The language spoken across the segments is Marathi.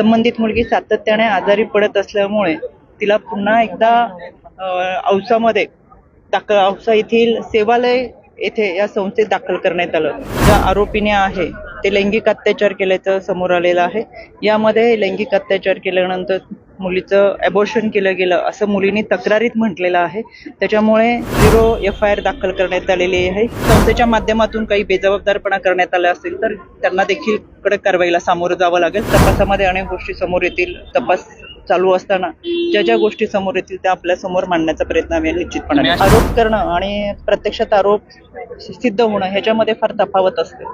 संबंधित मुलगी सातत्याने आजारी पडत असल्यामुळे तिला पुन्हा एकदा औसामध्ये औसा येथील सेवालय येथे या संस्थेत दाखल करण्यात आलं. ज्या आरोपीने आहे ते लैंगिक अत्याचार केल्याचं समोर आलेलं आहे. यामध्ये लैंगिक अत्याचार केल्यानंतर मुलीचं ॲबॉर्शन केलं गेलं असं मुलीने तक्रारीत म्हटलेलं आहे. त्याच्यामुळे 0 FIR दाखल करण्यात आलेली आहे. संस्थेच्या माध्यमातून काही बेजबाबदारपणा करण्यात आला असेल तर त्यांना देखील कडक कारवाईला सामोरं जावं लागेल. तपासामध्ये अनेक गोष्टी समोर येतील. तपास चालू असताना ज्या गोष्टी समोर येतील त्या आपल्या समोर मांडण्याचा प्रयत्न आम्ही निश्चितपणे. आरोप करणं आणि प्रत्यक्षात आरोप सिद्ध होणं ह्याच्यामध्ये फार तफावत असते.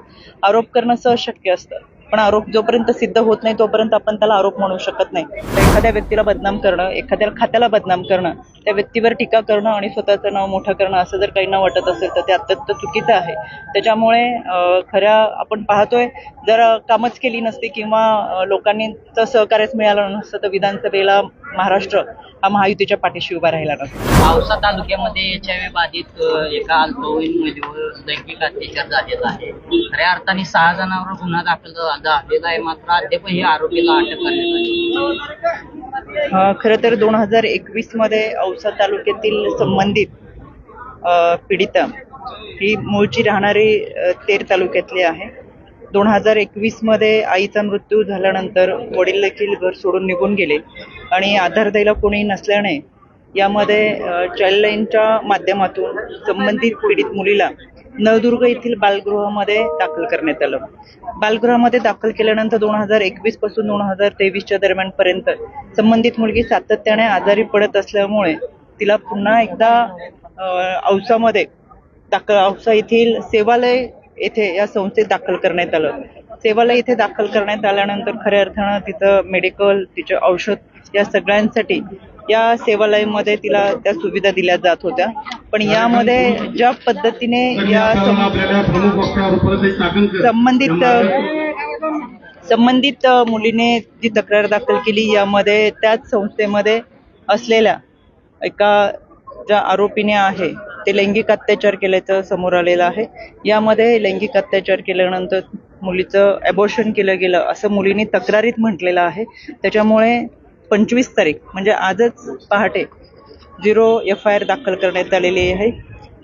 आरोप करणं सहज शक्य असतं, पण आरोप जोपर्यंत सिद्ध होत नाही तोपर्यंत आपण त्याला आरोप म्हणू शकत नाही. एखाद्या व्यक्तीला बदनाम करणं, एखाद्या खात्याला बदनाम करणं, त्या व्यक्तीवर टीका करणं आणि स्वतःचं नाव मोठं करणं असं जर काहींना वाटत असेल तर ते अत्यंत चुकीचं आहे. त्याच्यामुळे खऱ्या आपण पाहतोय जर कामच केली नसती किंवा लोकांनी सहकार्यच मिळालं नसतं तर विधानसभेला महाराष्ट्र हा महायुतीच्या पाठीशी उभा राहिला नसता. औसा तालुक्यामध्ये HIV बाधित एका अल्पवयीन मुलीवर लैंगिक अत्याचार झालेला आहे. खऱ्या अर्थाने 6 जणांवर गुन्हा दाखल झालेला आहे, मात्र अद्यापही आरोपीला अटक करण्यात आली. खरं तर 2021 मध्ये औसा तालुक्यातील संबंधित पीडिता ही मूळची राहणारी तेर तालुक्यातली आहे. 2021 मध्ये आईचा मृत्यू झाल्यानंतर वडील देखील घर सोडून निघून गेले आणि आधार द्यायला कोणी नसल्याने यामध्ये चाइल्डलाईनच्या माध्यमातून संबंधित पीडित मुलीला नळदुर्ग येथील बालगृहामध्ये दाखल करण्यात आलं. बालगृहामध्ये दाखल केल्यानंतर 2021 पासून 2023च्या दरम्यान पर्यंत संबंधित मुलगी सातत्याने आजारी पडत असल्यामुळे तिला पुन्हा एकदा औसामध्ये औसा येथील सेवालय येथे या संस्थेत दाखल करण्यात आलं. सेवालय येथे दाखल करण्यात आल्यानंतर खऱ्या अर्थानं तिथं मेडिकल, तिचे औषध या सगळ्यांसाठी या सेवालयामध्ये तिला त्या सुविधा दिल्या जात होत्या. पण यामध्ये ज्या पद्धतीने या संबंधित मुलीने जी तक्रार दाखल केली यामध्ये त्याच संस्थेमध्ये असलेल्या एका ज्या आरोपीने आहे ते लैंगिक अत्याचार केल्याचं समोर आलेलं आहे. यामध्ये लैंगिक अत्याचार केल्यानंतर मुलीचं ॲबॉर्शन केलं गेलं असं मुलीने तक्रारीत म्हटलेलं आहे. त्याच्यामुळे 25 तारीख म्हणजे आजच पहाटे 0 FIR दाखल करण्यात आलेली आहे.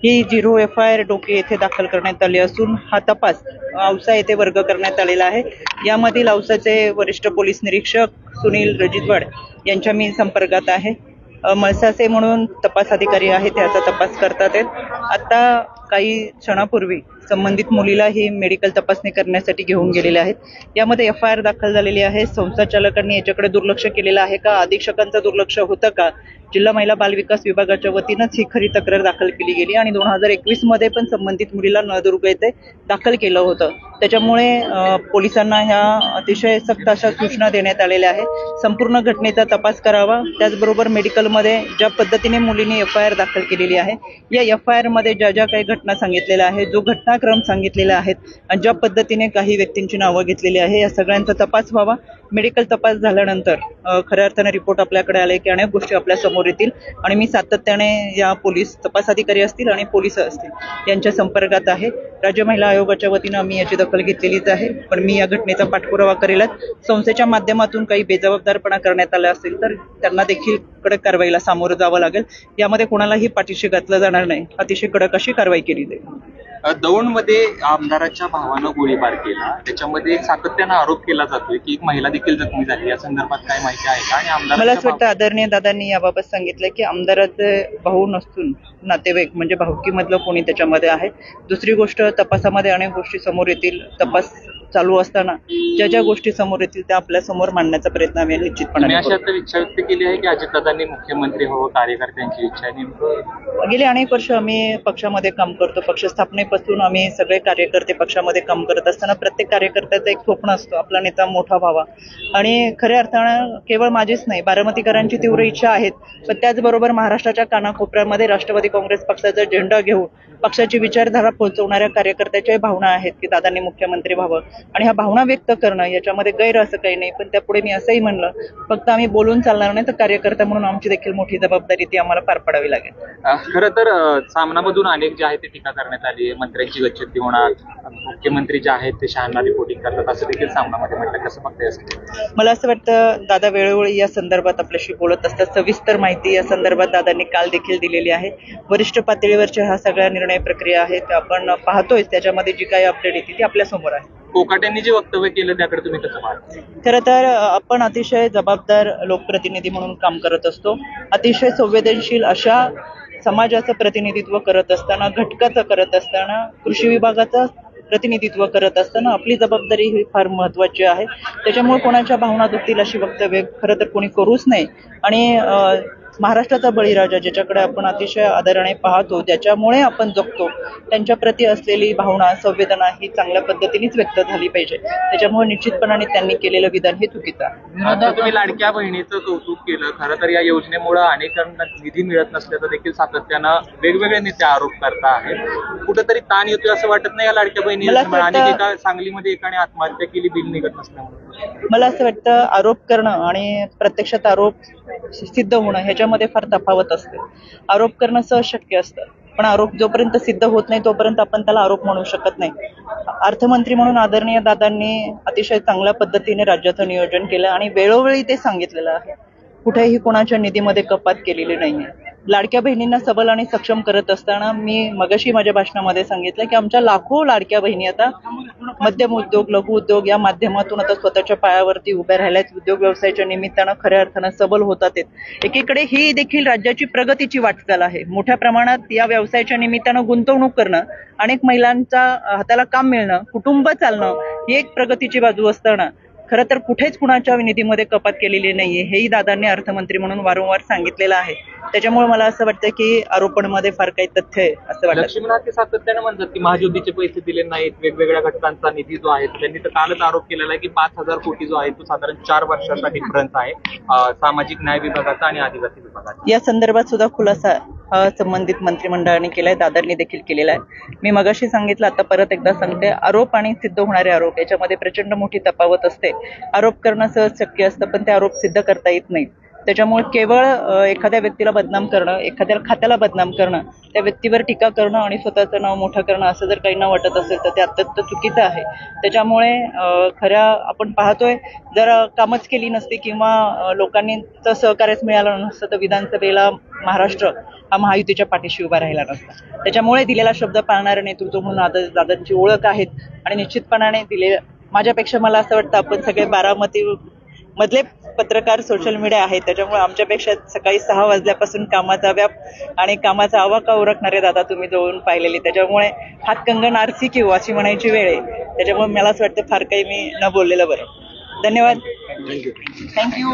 ही 0 FIR डोके येथे दाखल करण्यात आली असून हा तपास औसा येथे वर्ग करण्यात आलेला आहे. यामधील औसाचे वरिष्ठ पोलीस निरीक्षक सुनील रजितवाड यांच्या मी संपर्कात आहे. मळसासे म्हणून तपास अधिकारी आहे, त्याचा तपास करतात आहेत. आता काही क्षणापूर्वी संबंधित मुलीला ही मेडिकल तपासणी करण्यासाठी घेऊन गेलेले आहेत. यामध्ये FIR दाखल झालेली आहे. संस्थाचालकांनी याच्याकडे दुर्लक्ष केलेलं आहे का, अधीक्षकांचं दुर्लक्ष होतं का, जिल्हा महिला बाल विकास विभागाच्या वतीनंच ही खरी तक्रार दाखल केली गेली आणि 2021 मध्ये पण संबंधित मुलीला नळदुर्ग येथे दाखल केलं होतं. त्याच्यामुळे पोलिसांना ह्या अतिशय सक्त अशा सूचना देण्यात आलेल्या आहेत. संपूर्ण घटनेचा तपास करावा. त्याचबरोबर मेडिकलमध्ये ज्या पद्धतीने मुलीने FIR दाखल केलेली आहे या FIR मध्ये ज्या काही घटना सांगितलेल्या आहेत, जो घटनाक्रम सांगितलेला आहे आणि ज्या पद्धतीने काही व्यक्तींची नावं घेतलेली आहे या सगळ्यांचा तपास व्हावा. मेडिकल तपास झाल्यानंतर खऱ्या अर्थाने रिपोर्ट आपल्याकडे आले की अनेक गोष्टी आपल्या समोर येतील आणि मी सातत्याने या पोलीस तपास अधिकारी असतील आणि पोलीस असतील यांच्या संपर्कात आहे. राज्य महिला आयोगाच्या वतीनं आम्ही याची दखल घेतलेलीच आहे, पण मी या घटनेचा पाठपुरावा करेलच. संस्थेच्या माध्यमातून काही बेजबाबदारपणा करण्यात आला असेल तर त्यांना देखील कडक कारवाईला सामोरं जावं लागेल. यामध्ये कोणालाही पाठीशी घातलं जाणार नाही. अतिशय कडक अशी कारवाई केली जाईल. दौंडमध्ये आमदाराच्या भावानं गोळीबार केला, त्याच्यामध्ये सातत्यानं आरोप केला जातोय की एक महिला देखील जखमी झाली. या संदर्भात काय माहिती आहे का? आणि आमदार मला असं वाटतं आदरणीय दादांनी याबाबत सांगितलं की आमदाराचे भाऊ नसून नातेवाईक म्हणजे भाऊकीमधलं कोणी त्याच्यामध्ये आहे. दुसरी गोष्ट, तपासामध्ये अनेक गोष्टी समोर येतील. तपास चालू असताना ज्या गोष्टी समोर येतील त्या आपल्या समोर मांडण्याचा प्रयत्न आम्ही निश्चितपणे करू. अशा तर इच्छा व्यक्त केली आहे की अजितदादांनी मुख्यमंत्री व्हावं, कार्यकर्त्यांची इच्छा आहे. नेमकं गेली अनेक वर्ष आम्ही पक्षामध्ये काम करतो. पक्ष स्थापनेपासून आम्ही सगळे कार्यकर्ते पक्षामध्ये काम करत असताना प्रत्येक कार्यकर्त्याचं एक स्वप्न असतो, आपला नेता मोठा व्हावा. आणि खऱ्या अर्थानं केवळ माझीच नाही, बारामतीकरांची तीव्र इच्छा आहेत. पण त्याचबरोबर महाराष्ट्राच्या कानाकोपऱ्यामध्ये राष्ट्रवादी काँग्रेस पक्षाचा झेंडा घेऊन पक्षाची विचारधारा पोहोचवणाऱ्या कार्यकर्त्याच्या भावना आहेत की दादांनी मुख्यमंत्री व्हावं. आणि ह्या भावना व्यक्त करणं याच्यामध्ये गैर असं काही नाही. पण त्यापुढे मी असंही म्हणलं, फक्त आम्ही बोलून चालणार नाही, तर कार्यकर्ता म्हणून आमची देखील मोठी जबाबदारी ती आम्हाला पार पाडावी लागेल. खरं तर सामनामधून अनेक जे आहे ते टीका करण्यात आली आहे, मंत्र्यांची गच्चीती होणार, मुख्यमंत्री जे आहेत ते शहांना रिपोर्टिंग करतात असं देखील सामनामध्ये म्हटलं. कसं बघताय असं? मला असं वाटतं दादा वेळोवेळी या संदर्भात आपल्याशी बोलत असतात. सविस्तर माहिती या संदर्भात दादांनी काल देखील दिलेली आहे. वरिष्ठ पातळीवरच्या हा सगळ्या निर्णय प्रक्रिया आहे त्या आपण पाहतोय. त्याच्यामध्ये जी काही अपडेट येते ती आपल्या समोर आहे. कोकाटेंनी जे वक्तव्य केलं त्याकडे तुम्ही कसं पाहता? खरं तर आपण अतिशय जबाबदार लोकप्रतिनिधी म्हणून काम करत असतो. अतिशय संवेदनशील अशा समाजाचं प्रतिनिधित्व करत असताना, घटकाचं करत असताना, कृषी विभागाचं प्रतिनिधित्व करत असताना आपली जबाबदारी ही फार महत्वाची आहे. त्याच्यामुळे कोणाच्या भावना दुखतील अशी वक्तव्य खरं तर कोणी करूच नाही. आणि महाराष्ट्राचा बळीराजा ज्याच्याकडे आपण अतिशय आदराने पाहतो, ज्याच्यामुळे आपण जगतो, त्यांच्या प्रती असलेली भावना, संवेदना ही चांगल्या पद्धतीनेच व्यक्त झाली पाहिजे. त्याच्यामुळे निश्चितपणाने त्यांनी केलेलं विधान हे चुकीचं आहे. आता तुम्ही लाडक्या बहिणीचं कौतुक केलं. खरं तर या योजनेमुळे अनेकांना निधी मिळत नसल्याचं देखील सातत्यानं वेगवेगळे नेते आरोप करता आहेत. कुठेतरी ताण येतोय असं वाटत नाही या लाडक्या मला बहिणीला? असं आणि वाटतं- एका सांगलीमध्ये एकाने आत्महत्या केली बिल निघत नसल्यामुळे. मला असं वाटतं आरोप करणं आणि प्रत्यक्षात आरोप सिद्ध होणं ह्याच्यामध्ये फार तफावत असते. आरोप करणं सहज शक्य असतं, पण आरोप जोपर्यंत सिद्ध होत नाही तोपर्यंत आपण त्याला आरोप म्हणू शकत नाही. अर्थमंत्री म्हणून आदरणीय दादांनी अतिशय चांगल्या पद्धतीने राज्याचं नियोजन केलं आणि वेळोवेळी ते सांगितलेलं आहे. कुठेही कोणाच्या निधीमध्ये कपात केलेली नाहीये. लाडक्या बहिणींना सबल आणि सक्षम करत असताना मी मगाशी माझ्या भाषणामध्ये सांगितलं की आमच्या लाखो लाडक्या बहिणी आता मध्यम उद्योग, लघु उद्योग या माध्यमातून आता स्वतःच्या पायावरती उभ्या राहिल्यात. उद्योग व्यवसायाच्या निमित्तानं खऱ्या अर्थानं सबल होतात आहेत. एकीकडे ही देखील राज्याची प्रगतीची वाटचाल आहे. मोठ्या प्रमाणात या व्यवसायाच्या निमित्तानं गुंतवणूक करणं, अनेक महिलांच्या हाताला काम मिळणं, कुटुंब चालणं ही एक प्रगतीची बाजू असताना खरं तर कुठेच कुणाच्या निधीमध्ये कपात केलेली नाहीये, हेही दादांनी अर्थमंत्री म्हणून वारंवार सांगितलेलं आहे. त्याच्यामुळे मला असं वाटतं की आरोपांमध्ये फार काही तथ्य आहे असं वाटतं. लक्ष्मीनाथ सातत्यानं म्हणतात की महायुतीचे पैसे दिले नाहीत, वेगवेगळ्या घटकांचा निधी जो आहे त्यांनी तर कालच आरोप केलेला आहे की 5,000 कोटी जो आहे तो साधारण 4 वर्षाचा डिफरन्स आहे सामाजिक न्याय विभागाचा आणि आदिवासी विभागाचा. या संदर्भात सुद्धा खुलासा संबंधित मंत्रिमंडळाने केलाय, दादांनी देखील केलेला आहे. मी मगाशी सांगितलं, आता परत एकदा सांगते, आरोप आणि सिद्ध होणारे आरोप याच्यामध्ये प्रचंड मोठी तफावत असते. आरोप करणं सहज शक्य असतं, पण ते आरोप सिद्ध करता येत नाहीत. त्याच्यामुळे केवळ एखाद्या व्यक्तीला बदनाम करणं, एखाद्या खात्याला बदनाम करणं, त्या व्यक्तीवर टीका करणं आणि स्वतःचं नाव मोठं करणं असं जर काहींना वाटत असेल तर ते अत्यंत चुकीचं आहे. त्याच्यामुळे खऱ्या आपण पाहतोय, जर कामच केली नसती किंवा लोकांनी सहकार्यच मिळालं नसतं तर विधानसभेला महाराष्ट्र हा महायुतीच्या पाठीशी उभा राहिला नसता. त्याच्यामुळे दिलेला शब्द पाळणारं नेतृत्व म्हणून दादांची ओळख आहेत आणि निश्चितपणाने माझ्यापेक्षा मला असं वाटतं आपण सगळे बारामती मधले पत्रकार सोशल मीडिया आहे, त्याच्यामुळे आमच्यापेक्षा सकाळी 6 वाजल्यापासून कामाचा व्याप आणि कामाचा आवाका ओळखणारे दादा तुम्ही जवळून पाहिलेले. त्याच्यामुळे हातकंगण आरसी किंवा अशी म्हणायची वेळ आहे. त्याच्यामुळे मला असं वाटतं फार काही मी न बोललेलं बरं. धन्यवाद. थँक्यू.